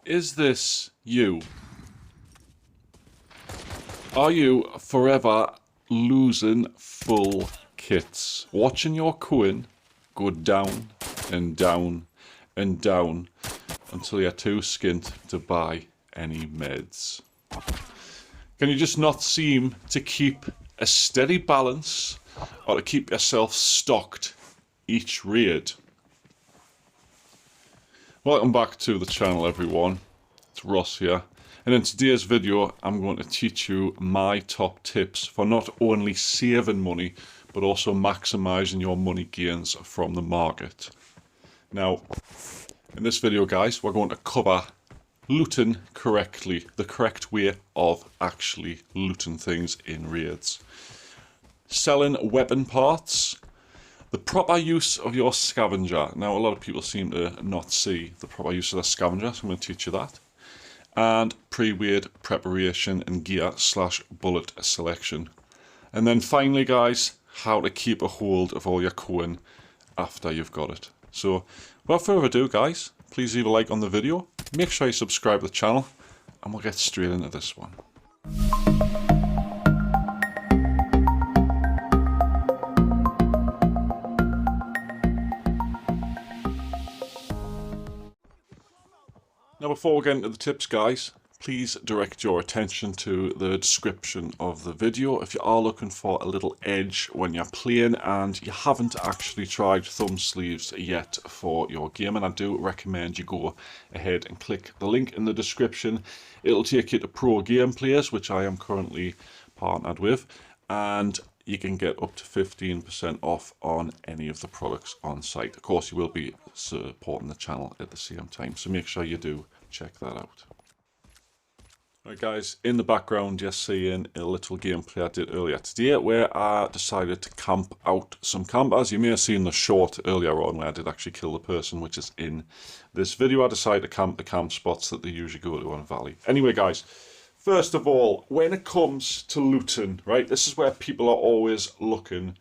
Is this you? Are you forever losing full kits? Watching your coin go down and down and down until you're too skint to buy any meds? Can you just not seem to keep a steady balance or to keep yourself stocked each raid? Welcome back to the channel, everyone. It's Ross here, and in today's video I'm going to teach you my top tips for not only saving money but also maximising your money gains from the market. Now, in this video, guys, we're going to cover looting correctly, the correct way of actually looting things in raids, selling weapon parts, the proper use of your scavenger. Now, a lot of people seem to not see the proper use of the scavenger, so I'm going to teach you that. And pre-raid preparation and gear / bullet selection. And then finally, guys, how to keep a hold of all your coin after you've got it. So, without further ado, guys, please leave a like on the video, make sure you subscribe to the channel, and we'll get straight into this one. Now, before we get into the tips, guys, please direct your attention to the description of the video if you are looking for a little edge when you're playing and you haven't actually tried thumb sleeves yet for your game. And I do recommend you go ahead and click the link in the description. It'll take you to ProGamePlays, which I am currently partnered with, and you can get up to 15% off on any of the products on site. Of course, you will be supporting the channel at the same time, so make sure you do check that out. Right, guys, in the background you're seeing a little gameplay I did earlier today where I decided to camp out some campers. You may have seen the short earlier on where I did actually kill the person, which is in this video. I decided to camp the camp spots that they usually go to on Valley. Anyway, guys, first of all, when it comes to looting, right, this is where people are always looking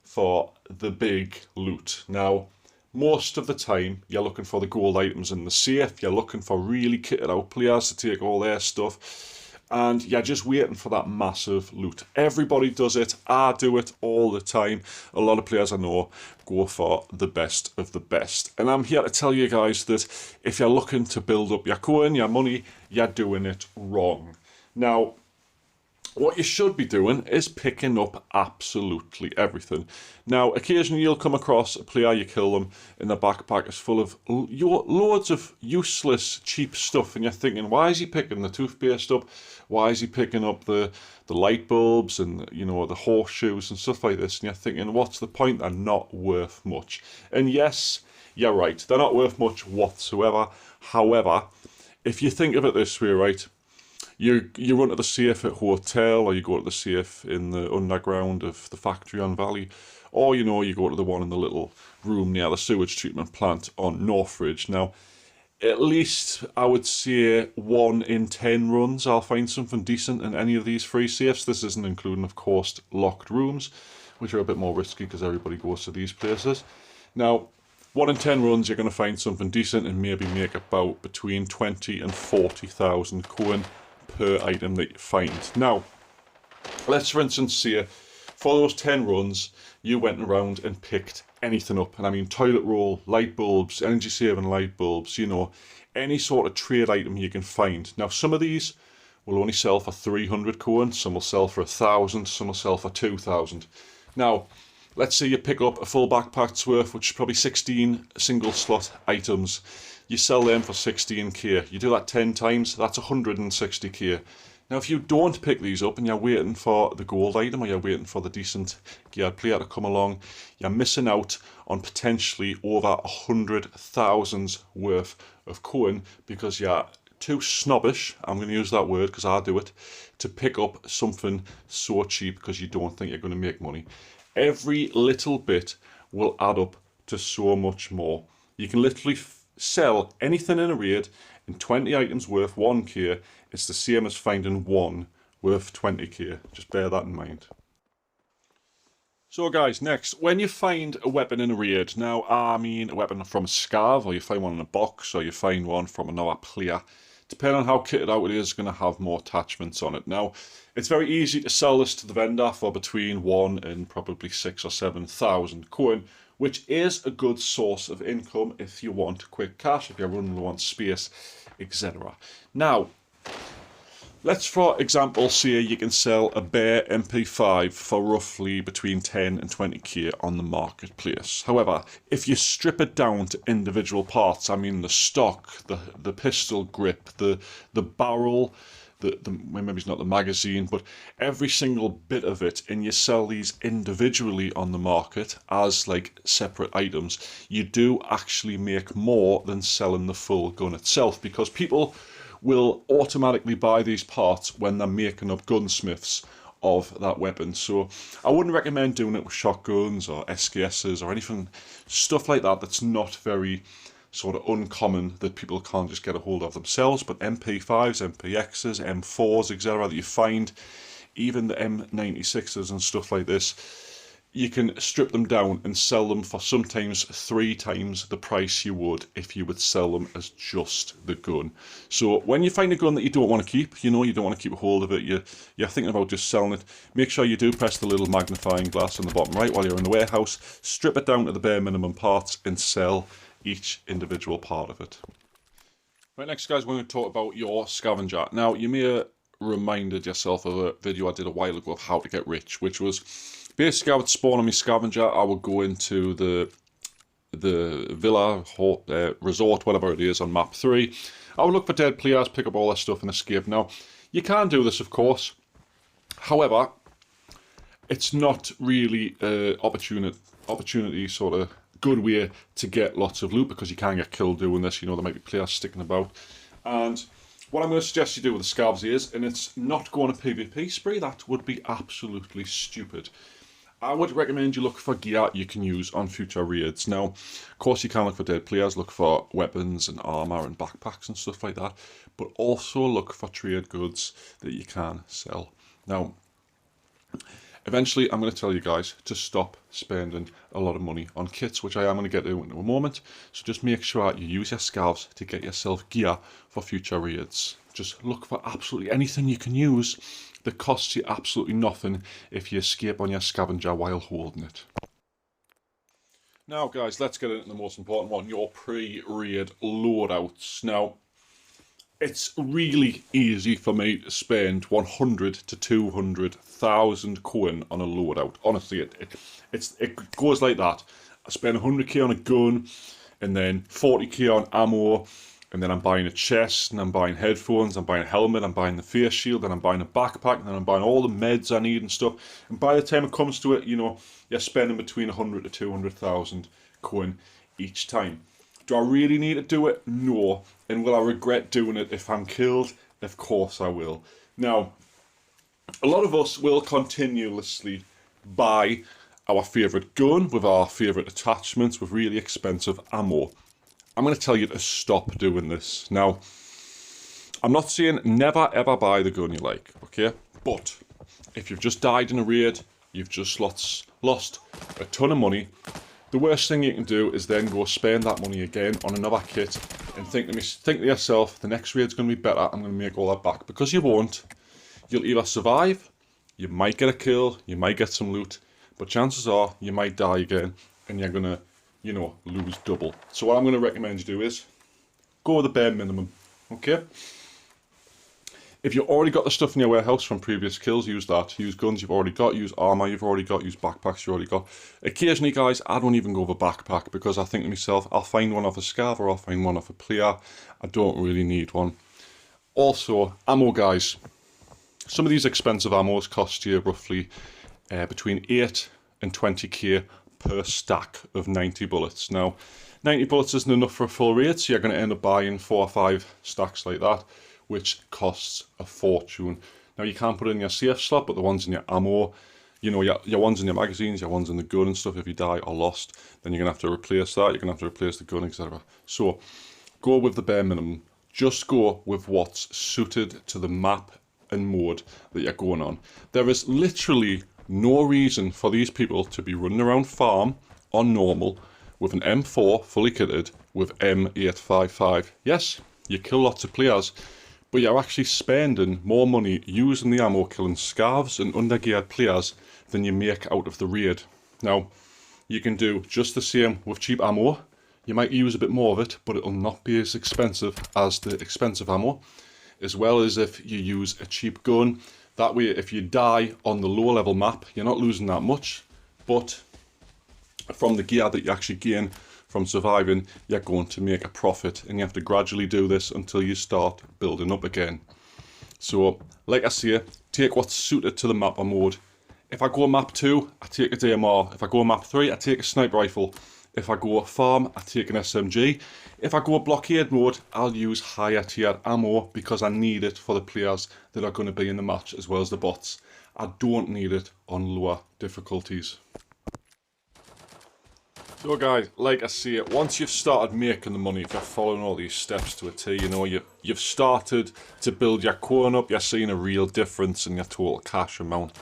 for the big loot. Now, most of the time, you're looking for the gold items in the safe, you're looking for really kitted out players to take all their stuff, and you're just waiting for that massive loot. Everybody does it, I do it all the time. A lot of players I know go for the best of the best. And I'm here to tell you guys that if you're looking to build up your coin, your money, you're doing it wrong. Now, what you should be doing is picking up absolutely everything. Now, occasionally you'll come across a player, you kill them, and their backpack is full of loads of useless, cheap stuff, and you're thinking, why is he picking the toothpaste up? Why is he picking up the light bulbs and, you know, the horseshoes and stuff like this? And you're thinking, what's the point? They're not worth much. And yes, you're right, they're not worth much whatsoever. However, if you think of it this way, right, You run to the safe at hotel, or you go to the safe in the underground of the factory on Valley, or, you know, you go to the one in the little room near the sewage treatment plant on Northridge. Now, at least I would say 1 in 10 runs I'll find something decent in any of these free safes. This isn't including, of course, locked rooms, which are a bit more risky because everybody goes to these places. Now, 1 in 10 runs you're going to find something decent and maybe make about between 20 and 40,000 coin per item that you find. Now, let's for instance say for those 10 runs you went around and picked anything up, and I mean toilet roll, light bulbs, energy saving light bulbs, you know, any sort of trade item you can find. Now, some of these will only sell for 300 coin, some will sell for 1,000, some will sell for 2,000. Now, let's say you pick up a full backpack's worth, which is probably 16 single slot items. You sell them for 16k. You do that 10 times, that's 160k. Now, if you don't pick these up and you're waiting for the gold item, or you're waiting for the decent geared player to come along, you're missing out on potentially over 100,000 worth of coin because you're too snobbish, I'm going to use that word because I do it, to pick up something so cheap because you don't think you're going to make money. Every little bit will add up to so much more. You can literally sell anything in a raid, and 20 items worth 1k, it's the same as finding one worth 20k. Just bear that in mind. So guys, next, when you find a weapon in a raid, now I mean a weapon from a scav, or you find one in a box, or you find one from another player, depending on how kitted out it is, going to have more attachments on it. Now, it's very easy to sell this to the vendor for between 1 and probably 6 or 7,000 coin, which is a good source of income if you want quick cash, if you're running low on space, etc. Now, let's, for example, say you can sell a bare MP5 for roughly between 10 and 20k on the marketplace. However, if you strip it down to individual parts, I mean the stock, the pistol grip, the barrel, maybe it's not the magazine, but every single bit of it, and you sell these individually on the market as like separate items, you do actually make more than selling the full gun itself, because people will automatically buy these parts when they're making up gunsmiths of that weapon. So I wouldn't recommend doing it with shotguns or SKSs or anything, stuff like that that's not very sort of uncommon, that people can't just get a hold of themselves. But MP5s, MPXs, M4s, etc. that you find, even the M96s and stuff like this, you can strip them down and sell them for sometimes 3 times the price you would if you would sell them as just the gun. So when you find a gun that you don't want to keep, you don't want to keep a hold of it, you're thinking about just selling it, make sure you do press the little magnifying glass on the bottom right while you're in the warehouse, strip it down to the bare minimum parts and sell each individual part of it. Right, next guys, we're going to talk about your scavenger. Now, you may have reminded yourself of a video I did a while ago of how to get rich, which was basically I would spawn on my scavenger, I would go into the villa, resort, whatever it is on map 3. I would look for dead players, pick up all their stuff and escape. Now, you can do this, of course. However, it's not really an opportunity sort of good way to get lots of loot, because you can get killed doing this. There might be players sticking about. And what I'm going to suggest you do with the scavs is, and it's not going a PvP spree, that would be absolutely stupid. I would recommend you look for gear you can use on future raids. Now, of course, you can look for dead players, look for weapons and armor and backpacks and stuff like that, but also look for trade goods that you can sell. Now, eventually, I'm going to tell you guys to stop spending a lot of money on kits, which I am going to get to in a moment. So just make sure you use your scavs to get yourself gear for future raids. Just look for absolutely anything you can use that costs you absolutely nothing if you escape on your scavenger while holding it. Now guys, let's get into the most important one, your pre-raid loadouts. Now, it's really easy for me to spend 100 to 200,000 coin on a loadout. Honestly, it goes like that. I spend 100k on a gun, and then 40k on ammo, and then I'm buying a chest, and I'm buying headphones, I'm buying a helmet, I'm buying the face shield, and I'm buying a backpack, and then I'm buying all the meds I need and stuff. And by the time it comes to it, you're spending between 100 to 200,000 coin each time. Do I really need to do it? No. And will I regret doing it if I'm killed? Of course I will. Now, a lot of us will continuously buy our favourite gun with our favourite attachments with really expensive ammo. I'm going to tell you to stop doing this. Now, I'm not saying never ever buy the gun you like, okay? But if you've just died in a raid, you've just lost a ton of money, the worst thing you can do is then go spend that money again on another kit and think to yourself, the next raid's going to be better, I'm going to make all that back. Because you won't. You'll either survive, you might get a kill, you might get some loot, but chances are you might die again and you're going to, lose double. So what I'm going to recommend you do is go with the bare minimum, okay? If you've already got the stuff in your warehouse from previous kills, use that. Use guns you've already got, use armor you've already got, use backpacks you've already got. Occasionally, guys, I don't even go with a backpack because I think to myself, I'll find one off a scav or I'll find one off a player. I don't really need one. Also, ammo, guys. Some of these expensive ammos cost you roughly between 8 and 20k per stack of 90 bullets. Now, 90 bullets isn't enough for a full raid, so you're going to end up buying 4 or 5 stacks like that, which costs a fortune. Now, you can't put it in your safe slot, but the ones in your ammo, your ones in your magazines, your ones in the gun and stuff, if you die or lost, then you're going to have to replace that, you're going to have to replace the gun, etc. So, go with the bare minimum. Just go with what's suited to the map and mode that you're going on. There is literally no reason for these people to be running around farm on normal with an M4 fully kitted with M855. Yes, you kill lots of players, but you're actually spending more money using the ammo killing scavs and undergeared players than you make out of the raid. Now, you can do just the same with cheap ammo. You might use a bit more of it, but it'll not be as expensive as the expensive ammo, as well as if you use a cheap gun. That way, if you die on the low level map, you're not losing that much, but from the gear that you actually gain from surviving, you're going to make a profit, and you have to gradually do this until you start building up again. So, like I say, take what's suited to the map or mode. If I go map 2, I take a DMR. If I go map 3, I take a sniper rifle. If I go farm, I take an SMG. If I go blockade mode, I'll use higher tier ammo because I need it for the players that are going to be in the match as well as the bots. I don't need it on lower difficulties. So guys, like I say, once you've started making the money, if you're following all these steps to a T, you know, you've started to build your coin up, you're seeing a real difference in your total cash amount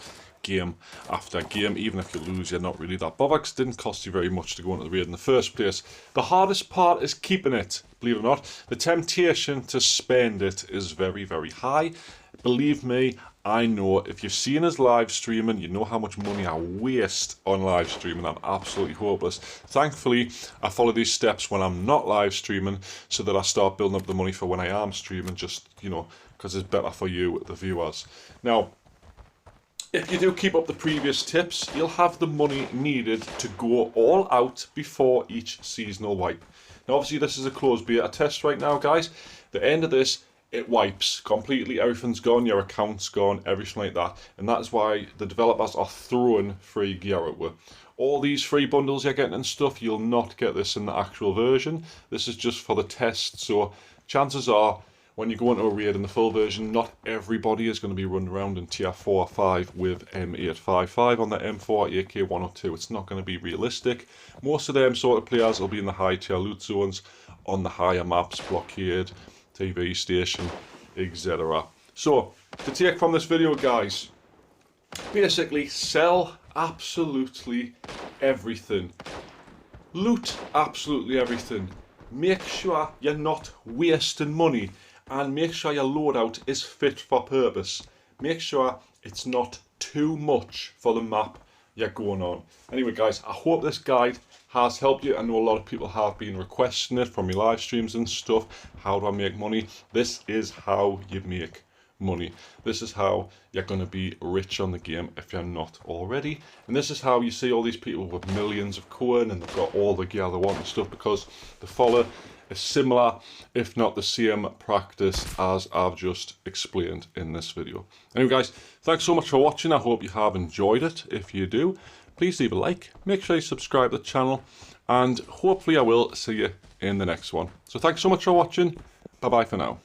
game after game. Even if you lose, you're not really that bothered because it didn't cost you very much to go into the raid in the first place. The hardest part is keeping it, believe it or not. The temptation to spend it is very, very high. Believe me, I know. If you've seen us live streaming, you know how much money I waste on live streaming. I'm absolutely hopeless. Thankfully, I follow these steps when I'm not live streaming so that I start building up the money for when I am streaming, just, you know, because it's better for you, the viewers. Now, if you do keep up the previous tips, you'll have the money needed to go all out before each seasonal wipe. Now, obviously, this is a closed beta test right now, guys. The end of this, it wipes completely. Everything's gone, your account's gone, everything like that. And that's why the developers are throwing free gear at you. All these free bundles you're getting and stuff, you'll not get this in the actual version. This is just for the test. So chances are, when you go into a raid in the full version, not everybody is going to be running around in tier 4 or 5 with M855 on the M4 AK102. It's not going to be realistic. Most of them sort of players will be in the high tier loot zones, on the higher maps, blockade, TV station, etc. So, to take from this video, guys, basically sell absolutely everything. Loot absolutely everything. Make sure you're not wasting money. And make sure your loadout is fit for purpose. Make sure it's not too much for the map you're going on. Anyway guys, I hope this guide has helped you. I know a lot of people have been requesting it from your live streams and stuff. How do I make money? This is how you make money. This is how you're going to be rich on the game if you're not already. And this is how you see all these people with millions of coin and they've got all the gear they want and stuff, because they follow a similar, if not the same practice as I've just explained in this video. Anyway guys, thanks so much for watching. I hope you have enjoyed it. If you do, please leave a like, make sure you subscribe to the channel, and hopefully I will see you in the next one. So thanks so much for watching. Bye bye for now.